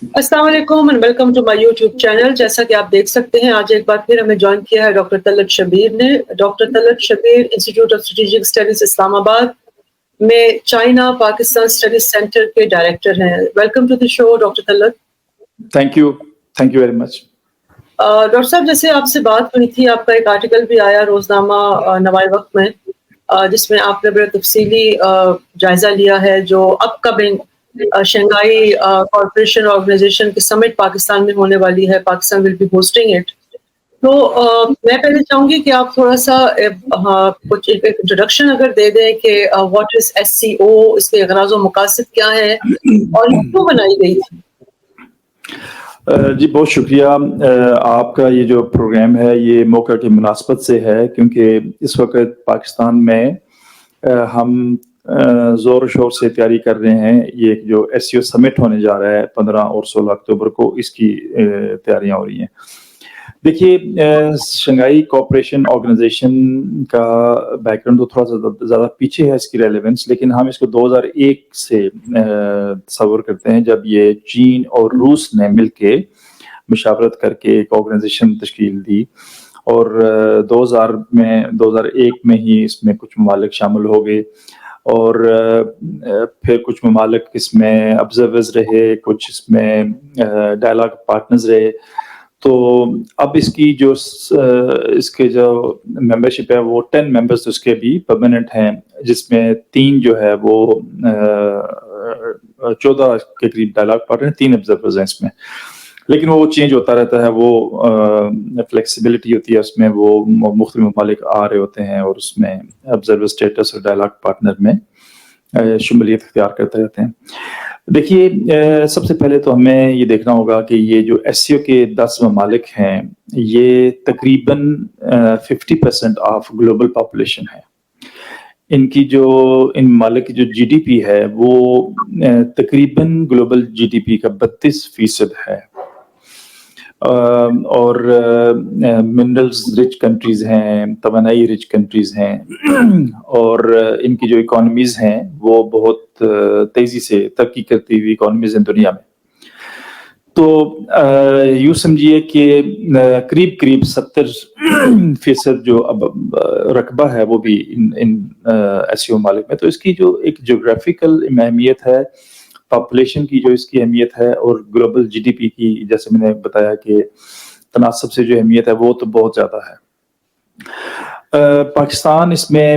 السلام علیکم and welcome to my YouTube channel. جیسا کہ آپ دیکھ سکتے ہیں آج ایک بار پھر ہمیں جوائن کیا ہے ڈاکٹر طلعت شبیر نے. Doctor Talat Shabbir institute of strategic studies Islamabad میں چائنا پاکستان اسٹڈیز سینٹر کے ڈائریکٹر ہیں. Welcome to the show doctor Talat. Thank you very much. Doctor صاحب جیسے آپ سے بات ہوئی تھی, آپ کا ایک آرٹیکل بھی آیا روزنامہ نوائے وقت میں, جس میں آپ نے بڑا تفصیلی جائزہ لیا ہے جو upcoming Shanghai corporation organization کی سمٹ پاکستان میں ہونے والی ہے. Pakistan will be hosting it. تو میں پہلے چاہوں گی کہ آپ تھوڑا سا کچھ انٹروڈکشن اگر دے دیں کہ واٹ از SCO, اس کے اغراض و مقاصد کیا ہے اور یہ کیوں بنائی گئی تھی. جی بہت شکریہ. آپ کا یہ جو پروگرام ہے یہ موقع کی مناسبت سے ہے, کیونکہ اس وقت پاکستان میں ہم زور و شور سے تیاری کر رہے ہیں. یہ جو SCO سمٹ ہونے جا رہا ہے 15 اور 16 اکتوبر کو, اس کی تیاریاں ہو رہی ہیں. دیکھیے, شنگھائی کوآپریشن آرگنائزیشن کا بیک گراؤنڈ تو تھوڑا سا زیادہ پیچھے ہے اس کی ریلیونس, لیکن ہم اس کو 2001 سے تصور کرتے ہیں جب یہ چین اور روس نے مل کے مشاورت کر کے ایک آرگنائزیشن تشکیل دی, اور 2001 میں ہی اس میں کچھ ممالک شامل ہو گئے, اور پھر کچھ ممالک اس میں آبزرورز رہے, کچھ اس میں ڈائلاگ پارٹنرز رہے. تو اب اس کی جو اس کے جو ممبرشپ ہے وہ 10 ممبرز اس کے بھی پرماننٹ ہیں, جس میں 3 جو ہے وہ 14 کے قریب ڈائلاگ پارٹنر, 3 آبزرورز ہیں اس میں. لیکن وہ چینج ہوتا رہتا ہے, وہ فلیکسیبلٹی ہوتی ہے اس میں, وہ مختلف ممالک آ رہے ہوتے ہیں اور اس میں آبزرور اسٹیٹس اور ڈائلاگ پارٹنر میں شمولیت اختیار کرتے رہتے ہیں. دیکھیے, سب سے پہلے تو ہمیں یہ دیکھنا ہوگا کہ یہ جو SCO کے 10 ممالک ہیں یہ تقریباً 50% آف گلوبل پاپولیشن ہے. ان کی جو ان ممالک کی جو GDP ہے وہ تقریباً گلوبل GDP کا 32% ہے, اور منرلز رچ کنٹریز ہیں, توانائی رچ کنٹریز ہیں, اور ان کی جو اکانومیز ہیں وہ بہت تیزی سے ترقی کرتی ہوئی اکانومیز ہیں دنیا میں. تو یوں سمجھیے کہ قریب 70% جو اب رقبہ ہے وہ بھی ان SCO ممالک میں. تو اس کی جو ایک جغرافیکل اہمیت ہے, پاپولیشن کی جو اس کی اہمیت ہے, اور گلوبل GDP کی جیسے میں نے بتایا کہ تناسب سے جو اہمیت ہے وہ تو بہت زیادہ ہے. پاکستان اس میں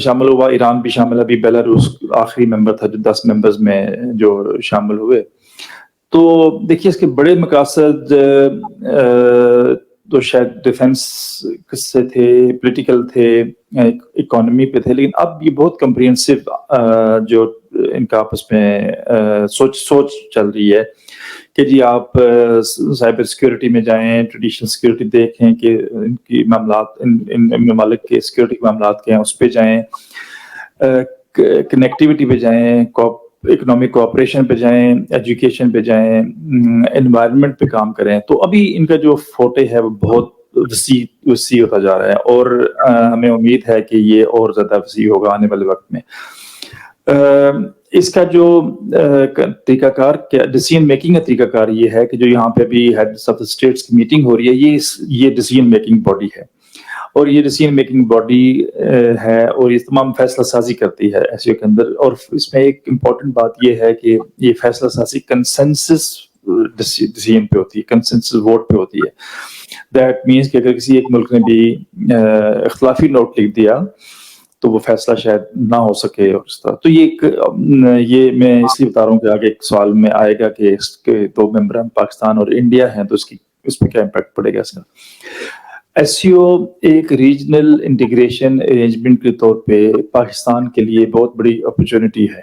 شامل ہوا, ایران بھی شامل ہے, ابھی بیلاروس آخری ممبر تھا جو 10 ممبرز میں جو شامل ہوئے. تو دیکھیے, اس کے بڑے مقاصد تو شاید ڈیفنس سے تھے, پولیٹیکل تھے, اکانومی پہ تھے, لیکن اب یہ بہت کمپریہنسو جو ان کا آپس میں سوچ چل رہی ہے کہ جی آپ سائبر سیکیورٹی میں جائیں, ٹریڈیشنل سیکیورٹی دیکھیں کہ ان کی معاملات, ان ممالک کے سیکیورٹی کے معاملات کے ہیں اس پہ جائیں, کنیکٹیوٹی پہ جائیں, اکنامک کوآپریشن پہ جائیں, ایجوکیشن پہ جائیں, انوائرمنٹ پہ کام کریں. تو ابھی ان کا جو فوٹے ہے وہ بہت وسیع ہوتا جا رہا ہے, اور ہمیں امید ہے کہ یہ اور زیادہ وسیع ہوگا آنے والے وقت میں. اس کا جو طریقہ کار, ڈیسیژن میکنگ کا طریقہ کار یہ ہے کہ جو یہاں پہ بھی ہیڈز آف اسٹیٹس کی میٹنگ ہو رہی ہے, یہ ڈیسیژن میکنگ باڈی ہے, اور یہ ڈیسیژن میکنگ باڈی ہے, اور یہ تمام فیصلہ سازی کرتی ہے SCO کے اندر. اور اس میں ایک امپورٹنٹ بات یہ ہے کہ یہ فیصلہ سازی کنسنسس ڈیسیژن پہ ہوتی ہے, کنسنسس ووٹ پہ ہوتی ہے. دیٹ مینس کہ اگر کسی ایک ملک نے بھی اختلافی نوٹ لکھ دیا تو وہ فیصلہ شاید نہ ہو سکے, اور اس طرح. تو یہ میں اس لیے بتا رہا ہوں کہ آگے ایک سوال میں آئے گا کہ اس کے 2 ممبر پاکستان اور انڈیا ہیں, تو اس پہ کیا امپیکٹ پڑے گا اس کا. SCO ایک ریجنل انٹیگریشن ارینجمنٹ کے طور پہ پاکستان کے لیے بہت بڑی اپرچونٹی ہے.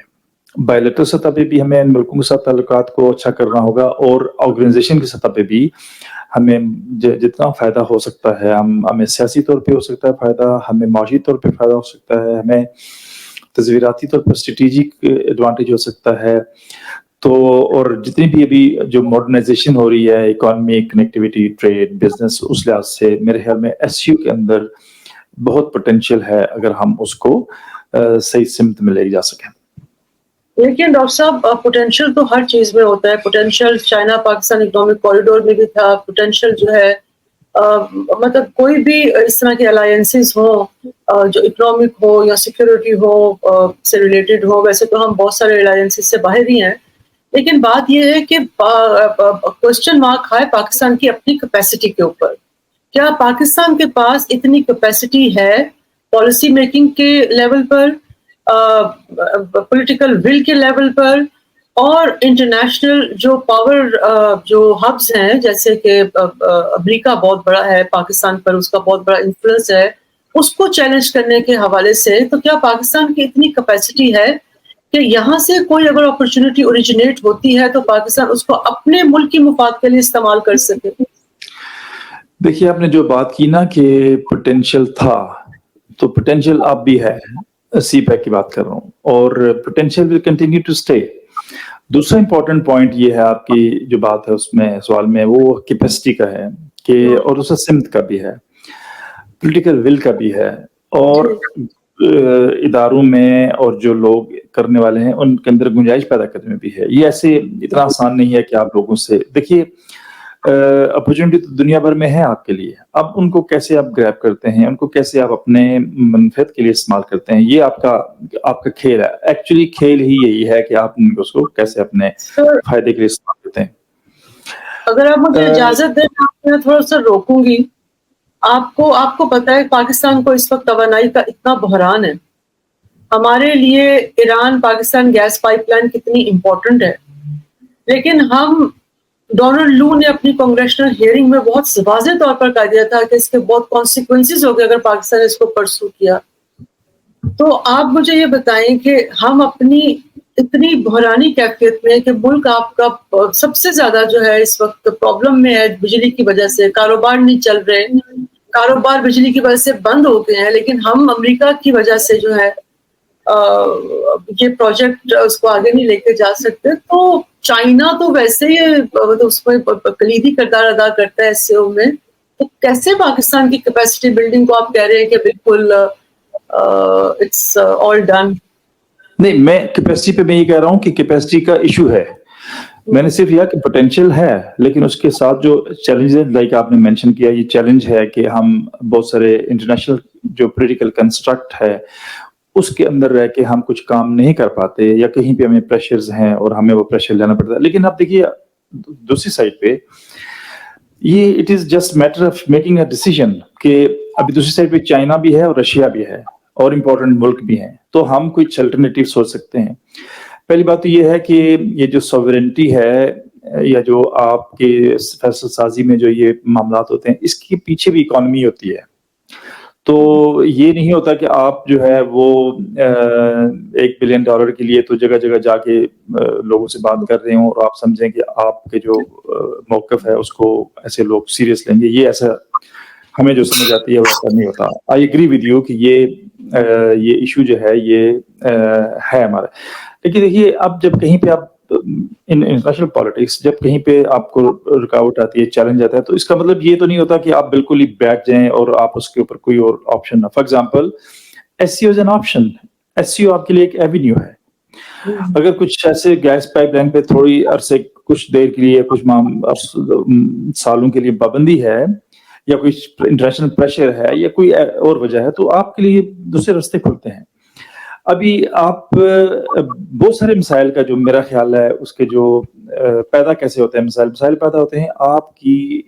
بائیلیٹرل سطح پہ بھی ہمیں ان ملکوں کے ساتھ تعلقات کو اچھا کرنا ہوگا, اور آرگنائزیشن کی سطح پہ بھی ہمیں جتنا فائدہ ہو سکتا ہے, ہمیں سیاسی طور پہ ہو سکتا ہے فائدہ, ہمیں معاشی طور پہ فائدہ ہو سکتا ہے, ہمیں تصویراتی طور پر اسٹریٹجک ایڈوانٹیج ہو سکتا ہے. تو اور جتنی بھی ابھی جو ماڈرنائزیشن ہو رہی ہے, اکانومی, کنیکٹیویٹی, ٹریڈ, بزنس, اس لحاظ سے میرے خیال میں SCO کے اندر بہت پوٹینشیل ہے اگر ہم اس کو صحیح سمت میں لے جا سکیں. لیکن ڈاکٹر صاحب پوٹینشیل تو ہر چیز میں ہوتا ہے. Potential China Pakistan economic corridor میں بھی تھا. پوٹینشیل جو ہے مطلب کوئی بھی اس طرح کے الائنسز ہوں جو اکنامک ہو یا سیکورٹی ہو سے ریلیٹڈ ہو. ویسے تو ہم بہت سارے الائنسز سے باہر ہی ہیں, لیکن بات یہ ہے کہ کوشچن مارک ہے پاکستان کی اپنی کیپیسٹی کے اوپر. کیا پاکستان کے پاس اتنی کیپیسٹی ہے پالیسی میکنگ کے لیول پر, پولیٹیکل ول کے لیول پر, اور انٹرنیشنل جو پاور جو ہبس ہیں جیسے کہ امریکہ بہت بڑا ہے پاکستان پر, اس کا بہت بڑا انفلوئنس ہے, اس کو چیلنج کرنے کے حوالے سے, تو کیا پاکستان کی اتنی کیپیسٹی ہے کہ یہاں سے کوئی اگر اپرچونٹی اوریجنیٹ ہوتی ہے تو پاکستان اس کو اپنے ملک کی مفاد کے لیے استعمال کر سکے؟ دیکھیے آپ نے جو بات کی نا کہ پوٹینشیل تھا, تو پوٹینشیل اب بھی ہے. سی پیک کی بات کر رہا ہوں, اور potential will continue to stay. دوسرا امپورٹنٹ پوائنٹ یہ ہے آپ کی جو بات ہے اس میں سوال میں, وہ کیپیسٹی کا ہے کہ, اور دوسرا سمت کا بھی ہے, پولیٹیکل ول کا بھی ہے, اور اداروں میں اور جو لوگ کرنے والے ہیں ان کے اندر گنجائش پیدا کرنے میں بھی ہے. یہ ایسے اتنا آسان نہیں ہے کہ آپ لوگوں سے, دیکھیے اپرچونٹی تو دنیا بھر میں ہے آپ کے لیے, اب ان کو کیسے آپ گریب کرتے ہیں, ان کو کیسے آپ اپنے منفعت کے لیے استعمال کرتے ہیں, یہ آپ کا کھیل ہے. ایکچولی کھیل ہی یہی ہے کہ آپ اس کو کیسے اپنے فائدے کے لیے استعمال کرتے ہیں. اگر آپ مجھے اجازت دیں میں تھوڑا سا روکوں گی. آپ کو پتا ہے پاکستان کو اس وقت توانائی کا اتنا بحران ہے. ہمارے لیے Iran Pakistan gas pipeline کتنی امپورٹنٹ ہے, لیکن ہم ڈونلڈ لو نے اپنی کانگریشنل ہیئرنگ میں بہت واضح طور پر کہہ دیا تھا کہ اس کے بہت کانسیکوینسز ہو گئے اگر پاکستان نے اس کو پرسو کیا. تو آپ مجھے یہ بتائیں کہ ہم اپنی اتنی بحرانی کیفیت میں کہ ملک آپ کا سب سے زیادہ جو ہے اس وقت پرابلم میں ہے بجلی کی وجہ سے, کاروبار نہیں چل رہے, کاروبار بجلی کی وجہ سے بند ہو گئے ہیں, لیکن ہم امریکہ کی وجہ سے جو ہے یہ پروجیکٹ اس کو آگے نہیں لے کے جا سکتے. تو چائنا تو ویسے ہی اس میں کلیدی کردار ادا کرتا ہے ایس سی او میں, تو کیسے پاکستان کی کیپیسٹی بلڈنگ کو آپ کہہ رہے ہیں کہ بالکل اٹس آل ڈن؟ نہیں, میں کیپیسٹی پہ میں یہ کہہ رہا ہوں کہ کیپیسٹی کا ایشو ہے. میں نے صرف یہ کہ پوٹینشیل ہے, لیکن اس کے ساتھ جو چیلنج ہے, لائک آپ نے مینشن کیا, یہ چیلنج ہے کہ ہم بہت سارے انٹرنیشنل جو پولیٹیکل کنسٹرکٹ ہے اس کے اندر رہ کے ہم کچھ کام نہیں کر پاتے, یا کہیں پہ ہمیں پریشرز ہیں اور ہمیں وہ پریشر لینا پڑتا ہے. لیکن اب دیکھیے دوسری سائڈ پہ یہ it is just matter of making a decision کہ ابھی دوسری سائڈ پہ چائنا بھی ہے اور رشیا بھی ہے اور امپورٹنٹ ملک بھی ہیں, تو ہم کچھ الٹرنیٹیو سوچ سکتے ہیں. پہلی بات تو یہ ہے کہ یہ جو سوورنٹی ہے یا جو آپ کے فیصلہ سازی میں جو یہ معاملات ہوتے ہیں, اس کے پیچھے بھی اکانومی ہوتی ہے. تو یہ نہیں ہوتا کہ آپ جو ہے وہ $1 بلین کے لیے تو جگہ جگہ جا کے لوگوں سے بات کر رہے ہوں اور آپ سمجھیں کہ آپ کے جو موقف ہے اس کو ایسے لوگ سیریس لیں گے. یہ ایسا ہمیں جو سمجھ آتی ہے وہ ایسا نہیں ہوتا. آئی ایگری ود یو کہ یہ ایشو جو ہے یہ ہے ہمارا. لیکن دیکھیے اب جب کہیں پہ آپ انٹرنیشنل پالیٹکس جب کہیں پہ آپ کو رکاوٹ آتی ہے, چیلنج آتا ہے, تو اس کا مطلب یہ تو نہیں ہوتا کہ آپ بالکل ہی بیٹھ جائیں اور آپ اس کے اوپر کوئی اور آپشن نہ. For example S C O is an option. S C O آپ کے لیے ایک ایوینیو ہے. اگر کچھ ایسے گیس پائپ لائن پہ تھوڑی عرصے کچھ دیر کے لیے کچھ سالوں کے لیے پابندی ہے یا کوئی انٹرنیشنل پریشر ہے یا کوئی اور وجہ ہے, تو آپ کے لیے دوسرے راستے کھلتے ہیں. ابھی آپ بہت سارے مسائل کا جو میرا خیال ہے اس کے جو پیدا کیسے ہوتے ہیں, مسائل پیدا ہوتے ہیں آپ کی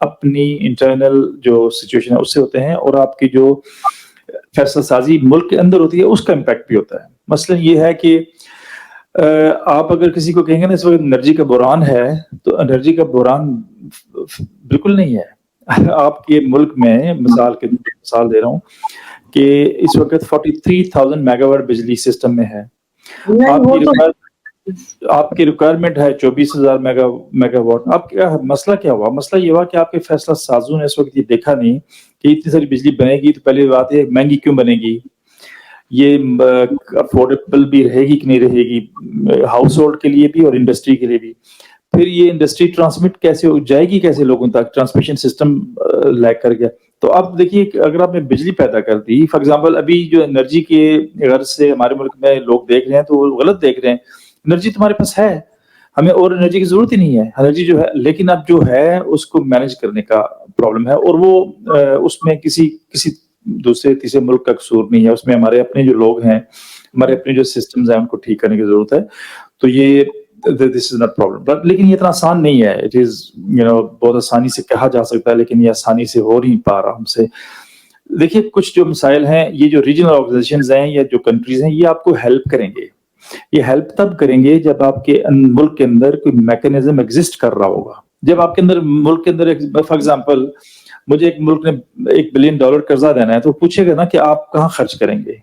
اپنی انٹرنل جو سچویشن ہے اس سے ہوتے ہیں, اور آپ کی جو فیصلہ سازی ملک کے اندر ہوتی ہے اس کا امپیکٹ بھی ہوتا ہے. مثلا یہ ہے کہ آپ اگر کسی کو کہیں گے نا اس وقت انرجی کا بحران ہے, تو انرجی کا بحران بالکل نہیں ہے. آپ کے ملک میں مثال دے رہا ہوں کہ اس وقت 43,000 میگا واٹ بجلی سسٹم میں ہے. آپ کی ریکوائرمنٹ ہے 24,000 میگا واٹ. اب کیا مسئلہ کیا ہوا؟ مسئلہ یہ ہوا کہ آپ کے فیصلہ سازوں نے اس وقت یہ دیکھا نہیں کہ اتنی ساری بجلی بنے گی, تو پہلی بات یہ مہنگی کیوں بنے گی, یہ افورڈیبل بھی رہے گی کہ نہیں رہے گی ہاؤس ہولڈ کے لیے بھی اور انڈسٹری کے لیے بھی. پھر یہ انڈسٹری ٹرانسمٹ کیسے ہو جائے گی, کیسے لوگوں تک ٹرانسمیشن سسٹم لیک کر گیا. تو اب دیکھیے اگر آپ نے بجلی پیدا کر دی، فار ایگزامپل ابھی جو انرجی کے غرض سے ہمارے ملک میں لوگ دیکھ رہے ہیں تو وہ غلط دیکھ رہے ہیں. انرجی تمہارے پاس ہے، ہمیں اور انرجی کی ضرورت ہی نہیں ہے، انرجی جو ہے، لیکن اب جو ہے اس کو مینج کرنے کا پرابلم ہے، اور وہ اس میں کسی دوسرے تیسرے ملک کا قصور نہیں ہے، اس میں ہمارے اپنے جو لوگ ہیں، ہمارے اپنے جو سسٹمز ہیں ان کو ٹھیک کرنے کی ضرورت ہے. تو یہ دس از ناٹ پرابلم، لیکن یہ اتنا آسان نہیں ہے. اٹ از بہت آسانی سے کہا جا سکتا ہے، لیکن یہ آسانی سے ہو نہیں پا رہا ہم سے. دیکھیے کچھ جو مسائل ہیں، یہ جو ریجنل آرگنائزیشنز ہیں یا جو کنٹریز ہیں، یہ آپ کو ہیلپ کریں گے. یہ ہیلپ تب کریں گے جب آپ کے ملک کے اندر کوئی میکینزم ایگزسٹ کر رہا ہوگا. جب آپ کے اندر ملک کے اندر فار ایگزامپل مجھے ایک ملک نے $1 بلین قرضہ دینا ہے، تو پوچھے گا نا کہ آپ کہاں خرچ کریں گے.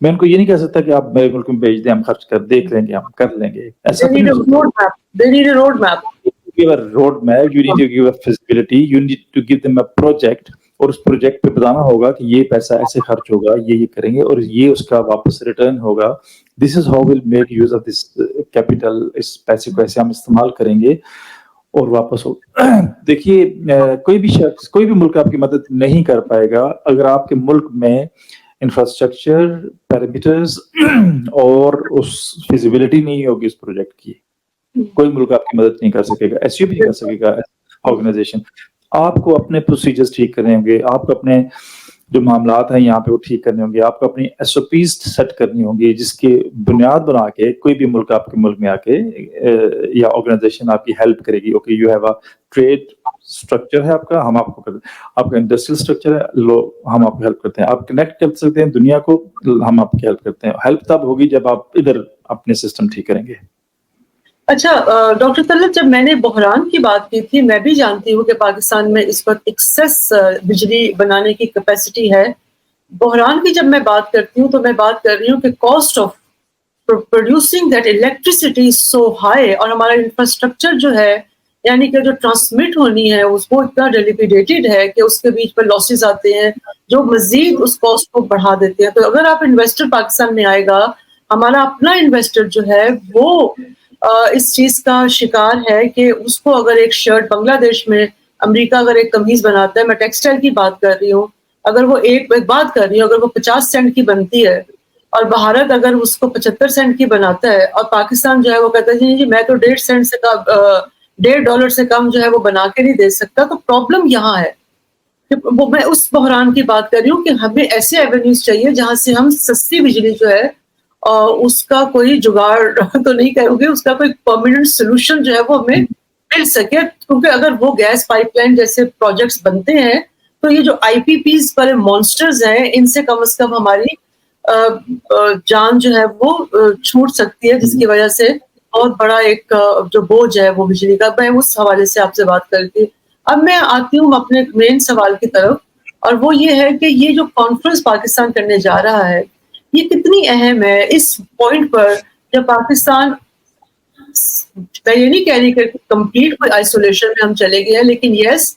میں ان کو یہ نہیں کہہ سکتا کہ آپ میرے ملک میں بھیج دیں، ہم خرچ کر دیکھ لیں گے، ہم کر لیں گے. ایسا They تو need نہیں a ہو سکتا. road map. They need a road map. Give a road map, you need to give a feasibility, you need to give them a project, اور اس پروجیکٹ پہ بتانا ہوگا کہ یہ پیسہ ایسے خرچ ہوگا، یہ کریں گے، اور یہ اس کا واپس ریٹرن ہوگا. This is how will make use of this capital. اس پیسے کو ایسے ہم استعمال کریں گے اور واپس ہوگا. دیکھیے کوئی بھی شخص، کوئی بھی ملک آپ کی مدد نہیں کر پائے گا اگر آپ کے ملک میں انفراسٹرکچر، پیرامیٹرز اور اس فیزیبلٹی نہیں ہوگی اس پروجیکٹ کی. کوئی ملک آپ کی مدد نہیں کر سکے گا، ایس یو بھی نہیں کر سکے گا آرگنائزیشن. آپ کو اپنے پروسیجرز ٹھیک کرنے ہوں گے، آپ کو اپنے جو معاملات ہیں یہاں پہ وہ ٹھیک کرنے ہوں گے، آپ کو اپنی ایس او پیز سیٹ کرنی ہوں گی، جس کی بنیاد بنا کے کوئی بھی ملک آپ کے ملک میں آ کے یا آرگنائزیشن آپ کی ہیلپ کرے گی. Okay you have a trade structure ہے آپ کا، ہم آپ کو کرتے ہیں. آپ کا انڈسٹریل اسٹرکچر ہے، لو ہم آپ کو ہیلپ کرتے ہیں. آپ کنیکٹ کر سکتے ہیں دنیا کو، ہم آپ کی ہیلپ کرتے ہیں. ہیلپ تب ہوگی جب آپ ادھر اپنے سسٹم ٹھیک کریں گے. اچھا ڈاکٹر طلعت، جب میں نے بحران کی بات کی تھی، میں بھی جانتی ہوں کہ پاکستان میں اس وقت ایکسیس بجلی بنانے کی کیپیسٹی ہے. بحران کی جب میں بات کرتی ہوں تو میں بات کر رہی ہوں کہ cost of producing that electricity is so high, اور ہمارا انفراسٹرکچر جو ہے، یعنی کہ جو ٹرانسمٹ ہونی ہے اس کو اتنا ڈیلیپیڈیٹڈ ہے کہ اس کے بیچ میں لاسز آتے ہیں جو مزید اس کاسٹ کو بڑھا دیتے ہیں. تو اگر آپ انویسٹر پاکستان میں آئے گا، ہمارا اپنا انویسٹر جو ہے وہ اس چیز کا شکار ہے کہ اس کو اگر ایک شرٹ بنگلہ دیش میں، امریکہ اگر ایک قمیض بناتا ہے، میں ٹیکسٹائل کی بات کر رہی ہوں، اگر وہ ایک بات کر رہی ہوں، اگر وہ 50 سینٹ کی بنتی ہے اور بھارت اگر اس کو 75 سینٹ کی بناتا ہے، اور پاکستان جو ہے وہ کہتا ہے جی میں تو $1.50 سے کم جو ہے وہ بنا کے نہیں دے سکتا. تو پرابلم یہاں ہے. وہ میں اس بحران کی بات کر رہی ہوں کہ ہمیں ایسے ایونیوز چاہیے جہاں سے ہم سستی بجلی جو ہے اس کا کوئی جگاڑ تو نہیں کروں گے، اس کا کوئی پرماننٹ سولوشن جو ہے وہ ہمیں مل سکے. کیونکہ اگر وہ گیس پائپ لائن جیسے پروجیکٹس بنتے ہیں تو یہ جو آئی پی پیز والے مانسٹرز ہیں، ان سے کم از کم ہماری جان جو ہے وہ چھوٹ سکتی ہے، جس کی وجہ سے بہت بڑا ایک جو بوجھ ہے وہ بجلی کا. میں اس حوالے سے آپ سے بات کرتی. اب میں آتی ہوں اپنے مین سوال کی طرف، اور وہ یہ ہے کہ یہ جو کانفرنس پاکستان کرنے جا رہا ہے یہ کتنی اہم ہے اس پوائنٹ پر، جب پاکستان، میں یہ نہیں کہہ رہی کہ کمپلیٹ کوئی آئسولیشن میں ہم چلے گئے ہیں، لیکن یس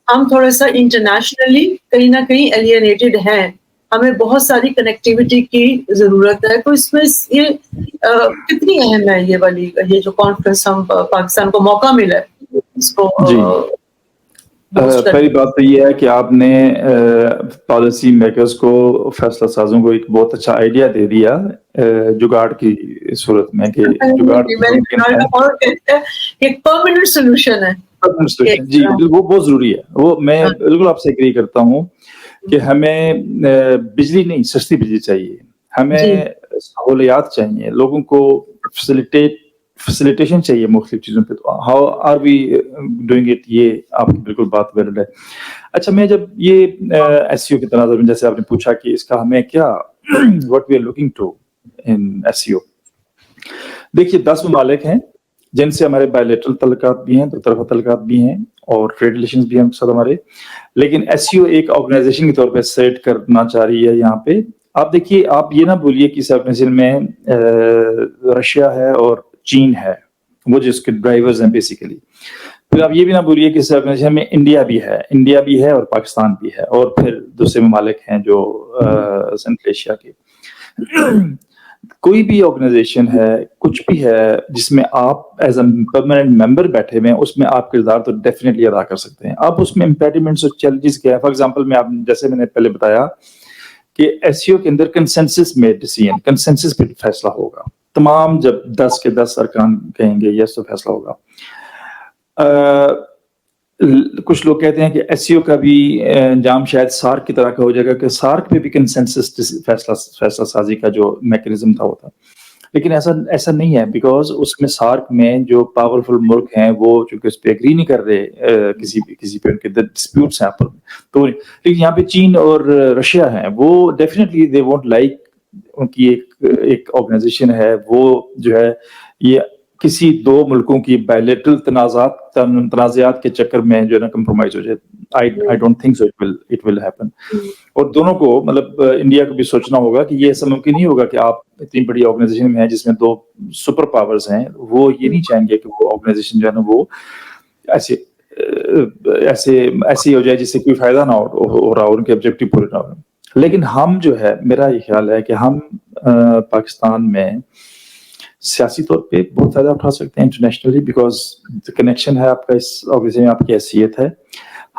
ہم تھوڑا سا انٹرنیشنلی کہیں نہ کہیں ایلینیٹڈ ہیں، ہمیں بہت ساری کنیکٹیوٹی کی ضرورت ہے. تو اس میں یہ کتنی اہم ہے یہ جو کانفرنس ہم پاکستان کو موقع ملا ہے اس کو جی، بوسٹ کرنے. پہلی بات تو یہ ہے کہ آپ نے پالیسی میکرز کو، فیصلہ سازوں کو ایک بہت اچھا آئیڈیا دے دیا جگاڑ کی صورت میں، کہ جگاڑ ایک پرماننٹ سولوشن ہے. جی وہ بہت ضروری ہے. وہ میں بالکل آپ سے ایگری کرتا ہوں کہ ہمیں بجلی نہیں، سستی بجلی چاہیے، ہمیں سہولیات چاہیے، لوگوں کو فیسیلیٹیشن چاہیے مختلف چیزوں پہ. How are we doing it, یہ آپ کی بالکل بات ویلڈ ہے. اچھا میں جب یہ ایس سی او کی تناظر میں، جیسے آپ نے پوچھا کہ اس کا ہمیں کیا what we are looking to in S C O, دیکھیے 10 ممالک ہیں جن سے ہمارے بائیلیٹرل تعلقات بھی ہیں، دو طرفہ تعلقات بھی ہیں، اور ٹریڈ ریلیشنز بھی ہیں ساتھ ہمارے. لیکن ایس سی او ایک آرگنائزیشن کے طور پہ سیٹ کرنا چاہ رہی ہے یہاں پہ. آپ دیکھیے، آپ یہ نہ بولیے کہ اس آرگنائزیشن میں رشیا ہے اور چین ہے، وہ جس کے ڈرائیورز ہیں بیسیکلی. پھر آپ یہ بھی نہ بولیے کہ اس آرگنائزیشن میں انڈیا بھی ہے اور پاکستان بھی ہے، اور پھر دوسرے ممالک ہیں جو سنٹرل ایشیا کے. کوئی بھی آرگنائزیشن ہے, کچھ بھی ہے جس میں آپ ایز اے پرماننٹ ممبر بیٹھے ہوئے ہیں, اس میں آپ کردار تو ڈیفینیٹلی ادا کر سکتے ہیں. آپ اس میں امپیڈیمنٹس اور چیلنجز کیا ہے. فار ایگزامپل میں آپ جیسے میں نے پہلے بتایا کہ ایس سی او کے اندر کنسنسس میں ڈیسیژن, کنسنسس پہ فیصلہ ہوگا. تمام جب 10 کے 10 ارکان کہیں گے یس تو فیصلہ ہوگا. کچھ لوگ کہتے ہیں کہ ایس سی او کا بھی انجام شاید سارک کی طرح کا ہو جائے گا کہ سارک پہ بھی کنسنسس فیصلہ سازی کا جو میکینزم تھا ہوتا, لیکن ایسا نہیں ہے, بیکاز اس میں سارک میں جو پاورفل ملک ہیں وہ چونکہ اس پہ اگری نہیں کر رہے کسی پہ ان کے ڈسپیوٹس ہیں پر, تو لیکن یہاں پہ چین اور رشیا ہیں, وہ ڈیفینیٹلی دے وونٹ لائک, ان کی ایک آرگنائزیشن ہے وہ جو ہے یہ کسی دو ملکوں کی بائلیٹرل تنازعات کے چکر میں جو ہے نا کمپرومائز ہو جائے. I don't think so it will happen. اور دونوں کو مطلب انڈیا کو بھی سوچنا ہوگا کہ یہ ایسا ممکن نہیں ہوگا کہ آپ اتنی بڑی آرگنائزیشن میں ہیں جس میں 2 سپر پاورز ہیں, وہ یہ نہیں چاہیں گے کہ وہ آرگنائزیشن جو ہے نا وہ ایسے ہو جائے جس سے کوئی فائدہ نہ ہو رہا ہو, ان کے آبجیکٹو پورے نہ ہو. لیکن ہم جو ہے, میرا یہ خیال ہے کہ ہم پاکستان میں سیاسی طور پہ بہت فائدہ اٹھا سکتے ہیں انٹرنیشنلی, بیکاز کنیکشن ہے آپ کا اس آرگنائزیشن میں, آپ کی حیثیت ہے.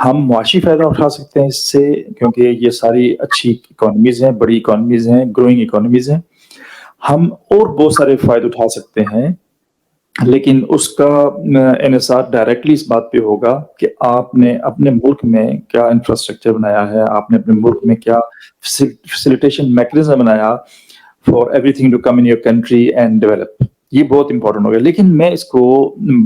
ہم معاشی فائدہ اٹھا سکتے ہیں اس سے, کیونکہ یہ ساری اچھی اکانومیز ہیں, بڑی اکانومیز ہیں, گروئنگ اکانومیز ہیں. ہم اور بہت سارے فائدے اٹھا سکتے ہیں, لیکن اس کا انحصار ڈائریکٹلی اس بات پہ ہوگا کہ آپ نے اپنے ملک میں کیا انفراسٹرکچر بنایا ہے, آپ نے اپنے ملک میں کیا فیسیلیٹیشن میکینزم بنایا for everything to come in your country and develop. یہ بہت امپورٹنٹ ہو گیا. لیکن میں اس کو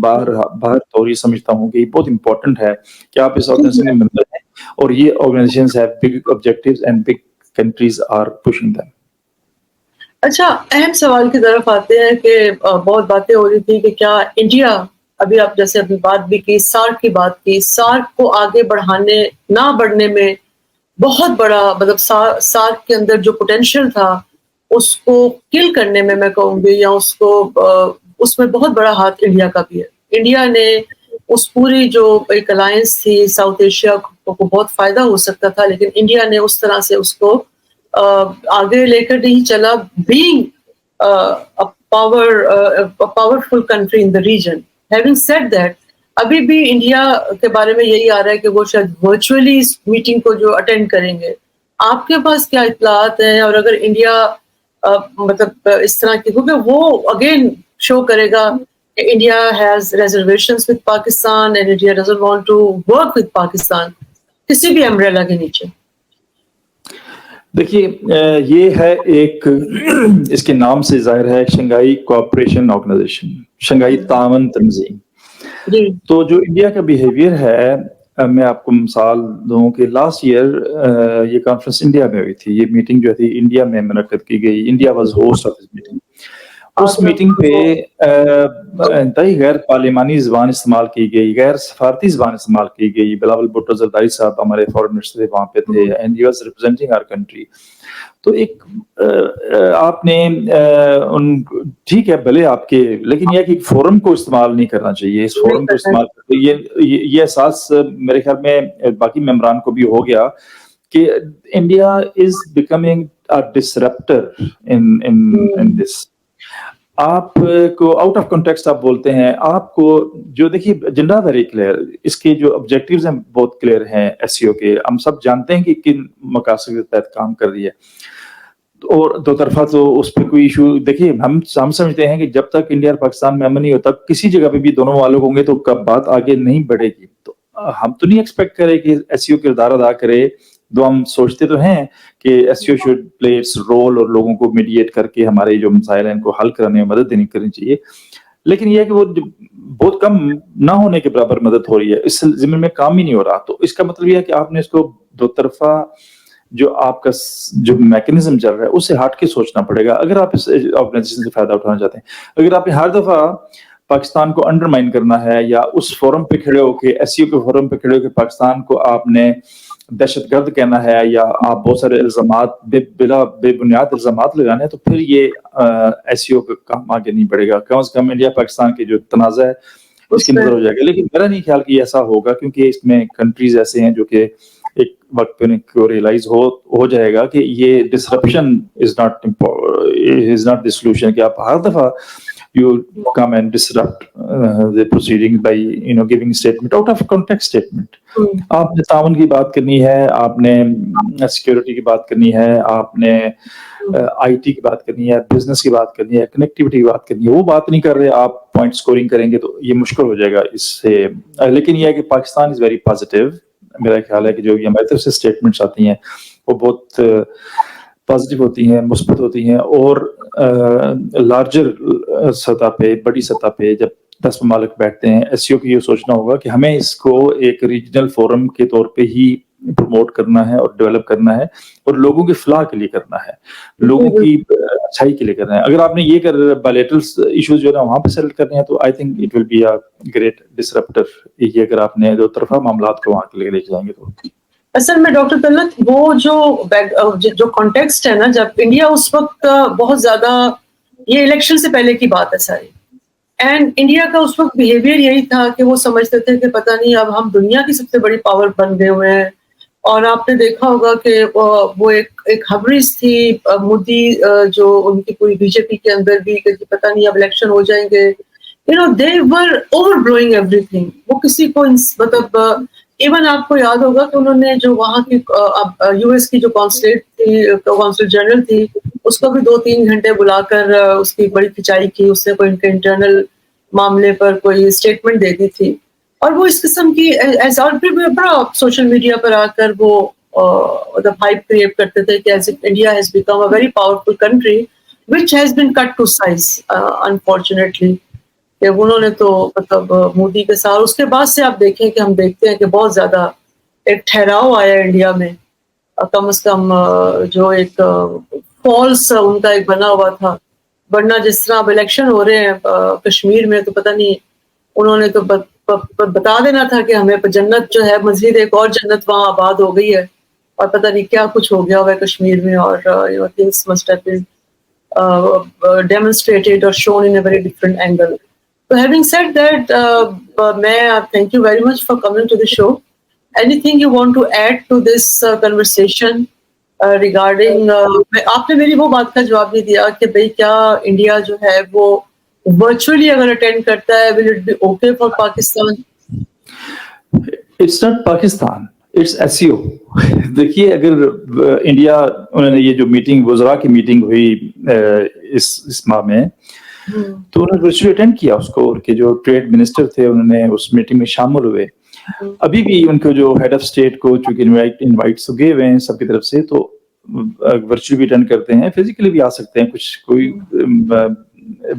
باہر طور یہ سمجھتا ہوں کہ یہ بہت امپورٹنٹ ہے کہ آپ اس آرگنائزیشن میں ممبر ہیں, اور یہ organizations have big objectives and big countries are pushing them. اچھا, اہم سوال کی طرف آتے ہیں کہ بہت باتیں ہو رہی تھی کہ کیا انڈیا, ابھی آپ جیسے اپنی بات بھی کی, سارک کی بات کی, سارک کو آگے نہ بڑھنے میں بہت بڑا, مطلب سارک کے اندر جو پوٹینشیل تھا اس کو کل کرنے میں میں کہوں گی, یا اس میں بہت بڑا ہاتھ انڈیا کا بھی ہے. انڈیا نے اس پوری جو ایک الائنس تھی ساؤتھ ایشیا کو بہت فائدہ ہو سکتا تھا, لیکن انڈیا نے اس طرح سے اس کو آگے لے کر نہیں چلا, being a powerful country in the region. Having said that, ابھی بھی انڈیا کے بارے میں یہی آ رہا ہے کہ وہ شاید ورچولی اس میٹنگ کو جو اٹینڈ کریں گے. آپ کے پاس کیا اطلاعات ہیں, اور اگر انڈیا مطلب اس طرح کی, کیونکہ وہ اگین شو کرے گا کہ India has reservations with Pakistan and India doesn't want to work with Pakistan کسی بھی امبریلا کے نیچے. دیکھیے, یہ ہے ایک, اس کے نام سے ظاہر ہے شنگھائی کوآپریشن آرگنائزیشن, شنگھائی تعاون تنظیم. تو جو انڈیا کا بیہیویئر ہے, میں آپ کو مثال دوں کہ لاسٹ ایئر یہ کانفرنس انڈیا میں ہوئی تھی. یہ میٹنگ جو تھی انڈیا میں منعقد کی گئی, India was host of this meeting. اس میٹنگ پہ انتہائی غیر پارلیمانی زبان استعمال کی گئی, غیر سفارتی زبان استعمال کی گئی. بلاول بھٹو زرداری صاحب ہمارے فارن منسٹر وہاں پہ تھے, and he was representing our country. تو ایک آپ نے ٹھیک ہے بھلے آپ کے, لیکن یہ کہ ایک فورم کو استعمال نہیں کرنا چاہیے. اس فورم کو استعمال کرتے یہ احساس میرے خیال میں باقی ممبران کو بھی ہو گیا کہ India is becoming a disruptor in this. آپ کو آؤٹ آف کنٹیکسٹ آپ بولتے ہیں, آپ کو جو دیکھیے ایجنڈا ویری کلیئر, اس کے جو آبجیکٹیوز ہیں بہت کلیئر ہیں ایس سی او کے. ہم سب جانتے ہیں کہ کن مقاصد کے تحت کام کر رہی ہے, اور دو طرفہ تو اس پہ کوئی ایشو. دیکھیے ہم سمجھتے ہیں کہ جب تک انڈیا اور پاکستان میں امن نہیں ہوتا, کسی جگہ پہ بھی دونوں والوں ہوں گے تو کب بات آگے نہیں بڑھے گی. تو ہم تو نہیں ایکسپیکٹ کرے کہ ایس سی او کردار ادا کرے. دو ہم سوچتے تو ہیں کہ S C O should play its role, اور لوگوں کو میڈیٹ کر کے ہمارے جو مسائل ہیں ان کو حل کرنے میں مدد کرنی چاہیے. لیکن یہ ہے کہ وہ بہت کم نہ ہونے کے برابر مدد ہو رہی ہے, اس ضمن میں کام ہی نہیں ہو رہا. تو اس کا مطلب یہ ہے کہ آپ نے اس کو دو طرفہ جو آپ کا جو میکینزم چل رہا ہے اس سے ہٹ کے سوچنا پڑے گا اگر آپ اس آرگنائزیشن سے فائدہ اٹھانا چاہتے ہیں. اگر آپ نے ہر دفعہ پاکستان کو انڈرمائن کرنا ہے, یا اس فورم پہ کھڑے ہو کے, ایس سی او کے فورم پہ کھڑے ہو کے پاکستان کو آپ نے دہشت گرد کہنا ہے, یا آپ بہت سارے الزامات بے بنیاد الزامات لگانے ہیں, تو پھر یہ ایس سی او کا کام آگے نہیں بڑھے گا. کم از کم انڈیا پاکستان کے جو تنازع ہے اس کی نظر ہو جائے گا. لیکن میرا نہیں خیال کہ ایسا ہوگا, کیونکہ اس میں کنٹریز ایسے ہیں جو کہ ایک وقت پہ ان کو ریئلائز ہو جائے گا کہ یہ disruption is not the solution, کہ آپ ہر دفعہ you come and disrupt the proceedings by giving statement out of context statement. آپ نے تعاون کی بات کرنی ہے, آپ نے سیکورٹی کی بات کرنی ہے, آپ نے آئی ٹی کی بات کرنی ہے, بزنس کی بات کرنی ہے, کنیکٹیوٹی کی بات کرنی ہے, وہ بات نہیں کر رہے, آپ پوائنٹ اسکورنگ کریں گے تو یہ مشکل ہو جائے گا اس سے. لیکن یہ ہے کہ پاکستان از ویری پازیٹیو. میرا خیال ہے کہ جو ہماری طرف سے اسٹیٹمنٹس آتی ہیں وہ بہت پازیٹیو ہوتی ہیں, مثبت ہوتی ہیں, اور لارجر سطح پہ, بڑی سطح پہ جب 10 ممالک بیٹھتے ہیں, ایس سی او کو یہ سوچنا ہوگا کہ ہمیں اس کو ایک ریجنل فورم کے طور پہ ہی پروموٹ کرنا ہے اور ڈیولپ کرنا ہے, اور لوگوں کی فلاح کے لیے کرنا ہے, لوگوں کی اچھائی کے لیے کرنا ہے. اگر آپ نے یہ کر بائلیٹرل ایشوز جو ہے نا وہاں پہ سیٹل کرنے ہیں تو I think it will be a great disruptor. یہ اگر آپ نے دو طرفہ معاملات کو وہاں کے لے جائیں گے تو اصل میں ڈاکٹر طلعت وہ جو کانٹیکسٹ ہے نا, جب انڈیا اس وقت بہت زیادہ, یہ الیکشن سے پہلے کی بات ہے ساری, اینڈ انڈیا کا اس وقت بیہیویئر یہی تھا کہ وہ سمجھتے تھے کہ پتہ نہیں اب ہم دنیا کی سب سے بڑی پاور بن گئے ہوئے ہیں. اور آپ نے دیکھا ہوگا کہ وہ ایک خبریز تھی مودی, جو ان کی پوری بی جے پی کے اندر بھی, کہ پتہ نہیں اب الیکشن ہو جائیں گے. they were overblowing everything. وہ کسی کو مطلب ایون آپ کو یاد ہوگا کہ انہوں نے جو وہاں کی یو ایس کی جو کانسلیٹ تھی, کانسل جنرل تھی, اس کو بھی 2-3 گھنٹے بلا کر اس کی بڑی کھچائی کی, اس نے کوئی ان کے انٹرنل معاملے پر کوئی اسٹیٹمنٹ دے دی تھی. اور وہ اس قسم کی اور پھر بڑا سوشل میڈیا پر آ کر وہ مطلب ہائپ کریٹ کرتے تھے کہ as India has become a very powerful country which has been cut to size unfortunately. کہ انہوں نے تو مطلب مودی کے ساتھ, اس کے بعد سے آپ دیکھیں کہ ہم دیکھتے ہیں کہ بہت زیادہ ایک ٹھہراؤ آیا انڈیا میں, کم از کم جو ایک فالس ان کا ایک بنا ہوا تھا. ورنہ جس طرح اب الیکشن ہو رہے ہیں کشمیر میں تو پتہ نہیں, انہوں نے تو بتا دینا تھا کہ ہمیں جنت جو ہے مزید ایک اور جنت وہاں آباد ہو گئی ہے, اور پتہ نہیں کیا کچھ ہو گیا ہوا ہے کشمیر میں, اور things must have been demonstrated or shown in a very different angle. So having said that, thank you very much for coming to the show. Anything you want to add to this conversation regarding آپ نے میری وہ بات کا جواب نہیں دیا کہ بھئی کیا انڈیا جو ہے وہ ورچولی اگر اٹینڈ کرتا ہے will it be okay for Pakistan? It's not Pakistan, it's SEO. دیکھیے اگر انڈیا, انہوں نے یہ جو میٹنگ وزراء کی میٹنگ ہوئی اس ماہ میں, تو انہوں نے ورچولی اٹینڈ کیا اس کو, کہ جو ٹریڈ منسٹر تھے انہوں نے اس میٹنگ میں شامل ہوئے. ابھی بھی ان کو جو ہیڈ آف اسٹیٹ کو چونکہ انوائٹس گئے ہوئے ہیں سب کی طرف سے, تو ورچولی بھی اٹینڈ کرتے ہیں, فزیکلی بھی آ سکتے ہیں, کچھ کوئی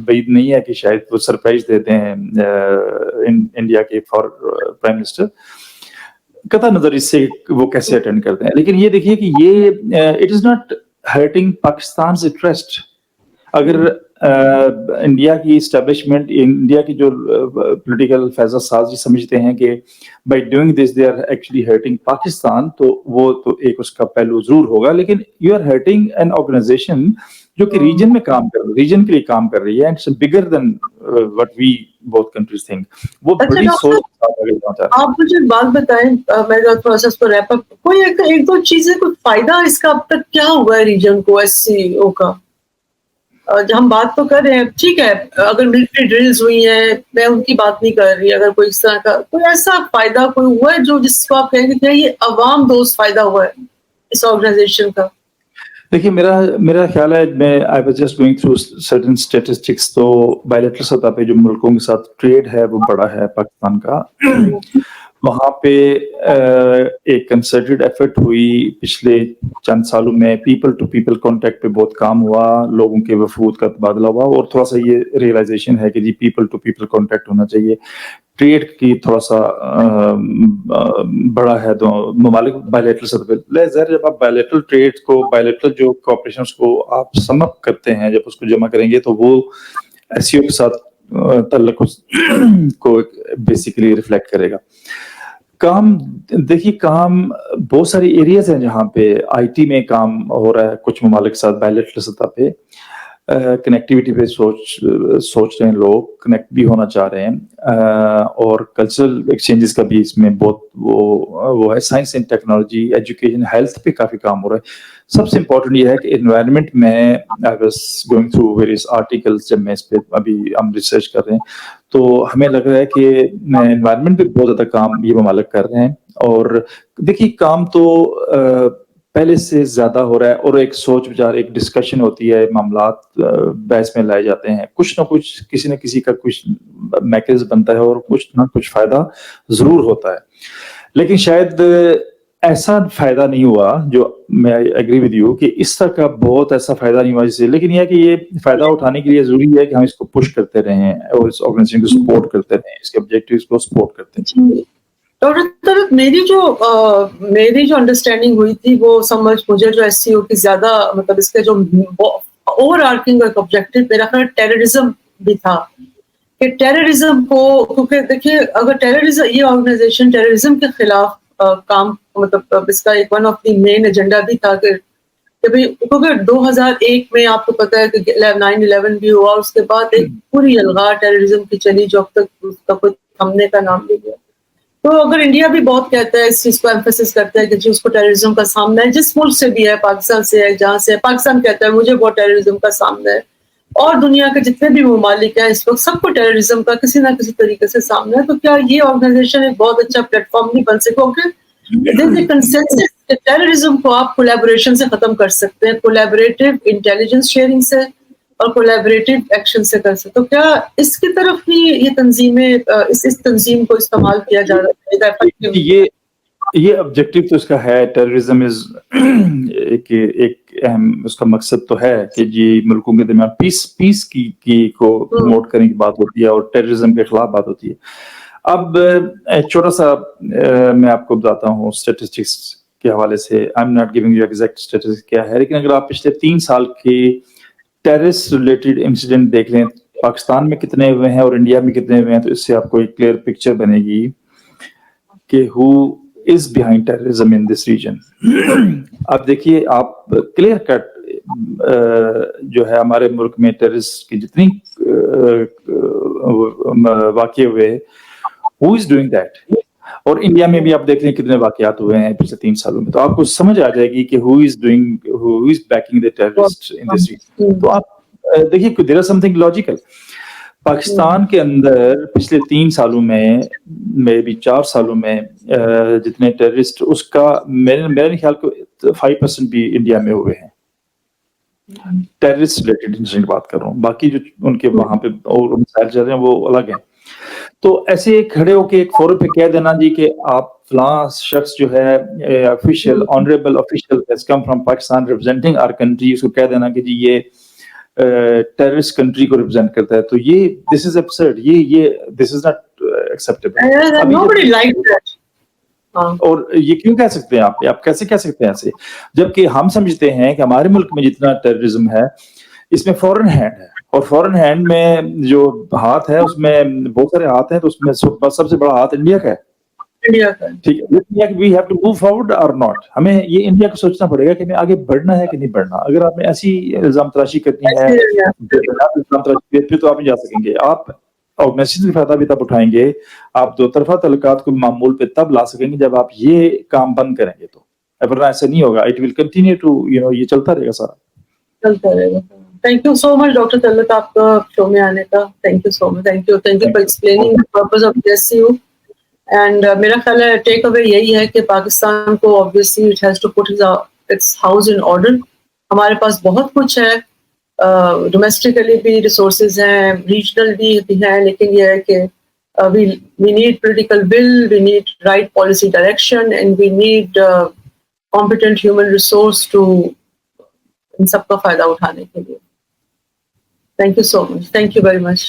بعید نہیں ہے کہ شاید وہ سرپرائز دیتے ہیں انڈیا کے پرائم منسٹر. قطع نظر اس سے وہ کیسے اٹینڈ کرتے ہیں, لیکن یہ دیکھیے کہ یہ it is not hurting Pakistan's interest. اگر انڈیا کی اسٹیبلشمنٹ, انڈیا کی جو پولیٹیکل فیض سازی سمجھتے ہیں کہ by doing this they are actually hurting Pakistan, تو وہ تو ایک اس کا پہلو ضرور ہوگا, لیکن you are hurting an organization جو کہ ریجن میں کام کر رہی ہے, ریجن کے لیے کام کر رہی ہے, it's bigger than what we both countries think. وہ بڑی سوچ. آپ مجھے بات بتائیں, میں تھوڑا سا اس کو ریپ اپ, کوئی ایک دو چیزیں, کوئی فائدہ اس کا اب تک کیا ہوا ہے ریجن کو ایس سی او کا؟ ہم بات تو کر رہے ہیں, ٹھیک ہے, اگر ملٹری ڈرلز ہوئی ہیں میں ان کی بات نہیں کر رہی, اگر کوئی اس طرح کا کوئی ایسا فائدہ کوئی ہوا ہے جو جس کو آپ کہیں گے کہ یہ عوام دوست فائدہ ہوا ہے اس آرگنائزیشن کا؟ دیکھیے میرا خیال ہے, میں I was just going through certain statistics, تو بائلیٹرل سطح پہ جو ملکوں کے ساتھ ٹریڈ ہے وہ بڑا ہے پاکستان کا. وہاں پہ ایک کنسرٹڈ ایفرٹ ہوئی پچھلے چند سالوں میں, پیپل ٹو پیپل کانٹیکٹ پہ بہت کام ہوا, لوگوں کے وفود کا تبادلہ ہوا, اور تھوڑا سا یہ ریئلائزیشن ہے کہ جی پیپل ٹو پیپل کانٹیکٹ ہونا چاہیے. ٹریڈ کی تھوڑا سا بڑا ہے تو ممالک بائلیٹرل سطح پہ. جب آپ بائلیٹرل ٹریڈ کو, بائلیٹرل جو کوآپریشنس کو آپ سم اپ کرتے ہیں, جب اس کو جمع کریں گے تو وہ ایس سی او کے ساتھ تعلق کو بیسیکلی ریفلیکٹ کرے گا. کام دیکھیے, کام بہت ساری ایریاز ہیں جہاں پہ آئی ٹی میں کام ہو رہا ہے کچھ ممالک کے ساتھ بائلیٹرل سطح پہ. کنیکٹیوٹی پہ سوچ رہے ہیں لوگ, کنیکٹ بھی ہونا چاہ رہے ہیں, اور کلچرل ایکسچینجز کا بھی اس میں بہت وہ ہے. Science and technology, education, health پہ کافی کام ہو رہا ہے. سب سے امپورٹنٹ یہ ہے کہ انوائرمنٹ میں I was going through various articles, جب میں اس پہ ابھی ہم ریسرچ کر رہے ہیں تو ہمیں لگ رہا ہے کہ انوائرمنٹ پہ بہت زیادہ کام یہ ممالک کر رہے ہیں. اور دیکھیے کام تو پہلے سے زیادہ ہو رہا ہے, اور ایک سوچ بچار, ایک ڈسکشن ہوتی ہے, معاملات بحث میں لائے جاتے ہیں, کچھ نہ کچھ کسی نہ کسی کا کچھ میکانزم بنتا ہے اور کچھ نہ کچھ فائدہ ضرور ہوتا ہے. لیکن شاید ایسا فائدہ نہیں ہوا, جو میں ایگری ود یو کہ اس طرح کا بہت ایسا فائدہ نہیں ہوا جس سے, لیکن یہ ہے کہ یہ فائدہ اٹھانے کے لیے ضروری ہے کہ ہم اس کو پش کرتے رہیں اور اس آرگنائزیشن کو سپورٹ کرتے رہیں, اس کے آبجیکٹیوز کو سپورٹ کرتے رہیں. ڈاکٹر طلعت, میری جو انڈرسٹینڈنگ ہوئی تھی وہ سمجھ مجھے جو ایس سی او کی زیادہ مطلب اس کے جو اوور آرکنگ ایک آبجیکٹو میرا خیال ٹیررزم بھی تھا, کہ ٹیررزم کو, کیونکہ دیکھیے اگر ٹیررزم, یہ آرگنائزیشن ٹیررزم کے خلاف کام, مطلب اس کا ایک one of the main agenda بھی تھا کہ کیونکہ 2001 میں آپ کو پتا ہے کہ 9/11 بھی ہوا, اس کے بعد ایک پوری الغار ٹیررزم کی چلی جو اب تک اس کا کوئی تھمنے کا نام نہیں لیا. تو اگر انڈیا بھی بہت کہتا ہے اس چیز کو ایمفیسس کرتا ہے کہ جی اس کو ٹیررزم کا سامنا ہے, جس ملک سے بھی ہے, پاکستان سے ہے, جہاں سے پاکستان کہتا ہے مجھے بہت ٹیررزم کا سامنا ہے, اور دنیا کے جتنے بھی ممالک ہیں اس وقت سب کو ٹیررزم کا کسی نہ کسی طریقے سے سامنا ہے. تو کیا یہ آرگنائزیشن ایک بہت اچھا پلیٹ فارم نہیں بن سکے, کیونکہ کنسنسس ٹیررزم کو آپ کولیبوریشن سے ختم کر سکتے ہیں, کولیبریٹو انٹیلیجنس شیئرنگ سے اور کولیبریٹو ایکشن سے کر سکتے. تو کیا اس کی طرف بھی یہ تنظیمیں, اس تنظیم کو استعمال کیا جا رہا ہے؟ یہ آبجیکٹو تو اس کا ہے, ٹیررزم از ایک اہم اس کا مقصد تو ہے کہ جی ملکوں کے درمیان پیس کی کو پروموٹ کرنے کی بات ہوتی ہے اور ٹیررزم کے خلاف بات ہوتی ہے. اب چھوٹا سا میں آپ کو بتاتا ہوں اسٹیٹسٹکس کے حوالے سے. I am not giving you exact statistics کیا ہے, لیکن اگر آپ پچھلے 3 سال کے ٹیررسٹ ریلیٹڈ انسیڈنٹ دیکھ لیں, پاکستان میں کتنے ہوئے ہیں اور انڈیا میں کتنے ہوئے ہیں, تو اس سے آپ کو ایک کلیئر پکچر بنے گی کہ who is behind terrorism in this region. اب دیکھیے آپ کلیئر کٹ جو ہے ہمارے ملک میں ٹیررسٹ کی جتنی واقع ہوئے, who is doing that, اور انڈیا میں بھی آپ دیکھ لیں کتنے واقعات ہوئے ہیں پچھلے 3 سالوں میں, تو آپ کو سمجھ آ جائے گی کہ who is backing the terrorists in this region. تو آپ دیکھیے there is something logical. Pakistan کے اندر پچھلے 3 سالوں میں بھی 4 سالوں میں جتنے ٹیررسٹ, اس کا میرے خیال کو 5% بھی انڈیا میں ہوئے ہیں. ٹیررسٹ ریلیٹڈ انسیڈنٹ بات کر رہا ہوں, باقی جو ان کے وہاں پہ اور مسائل چل رہے ہیں وہ الگ ہیں. تو ایسے کھڑے ہو کے ایک فورم پہ کہہ دینا جی کہ آپ فلاں شخص جو ہے official honourable official has come from Pakistan representing our country, اس کو کہہ دینا کہ جی یہ ٹیررسٹ کنٹری کو ریپرزینٹ کرتا ہے, تو یہ دس از ابسرڈ, یہ دس از ناٹ ایکسیپٹیبل. اور یہ کیوں کہہ سکتے ہیں آپ کیسے کہہ سکتے ہیں ایسے, جبکہ ہم سمجھتے ہیں کہ ہمارے ملک میں جتنا ٹیررزم ہے اس میں فورن ہینڈ ہے, اور فورن ہینڈ میں جو ہاتھ ہے اس میں بہت سارے ہاتھ ہیں, تو اس میں سب سے بڑا ہاتھ انڈیا کا ہے. ٹھیک ہے, we have to move forward اور ناٹ. ہمیں یہ انڈیا کو سوچنا پڑے گا کہ ہمیں آگے بڑھنا ہے کہ نہیں بڑھنا. اگر آپ نے ایسی الزام تراشی کرنی ہے پھر تو آپ نہیں جا سکیں گے. آپ آرگنائزیشن کا فائدہ بھی تب اٹھائیں گے, آپ 2 طرفہ تعلقات کو معمول پہ تب لا سکیں گے جب آپ یہ کام بند کریں گے, تو ورنہ ایسا نہیں ہوگا. اٹ ول کنٹینیو ٹو یہ چلتا رہے گا, سارا چلتا رہے گا. Thank you so much doctor Talat, آپ کا شو میں آنے کا thank you so much. Thank you for explaining the purpose of this you. And میرا خیال ہے ٹیک اوے یہی ہے کہ پاکستان کو obviously it has to put its house in order. ہمارے پاس بہت کچھ ہے, ڈومیسٹکلی بھی ریسورسز ہیں, ریجنل بھی ہیں, لیکن یہ ہے کہ we need political will, we need right policy direction, and we need competent human resource to ان سب کا فائدہ اٹھانے کے لیے. Thank you so much, thank you very much.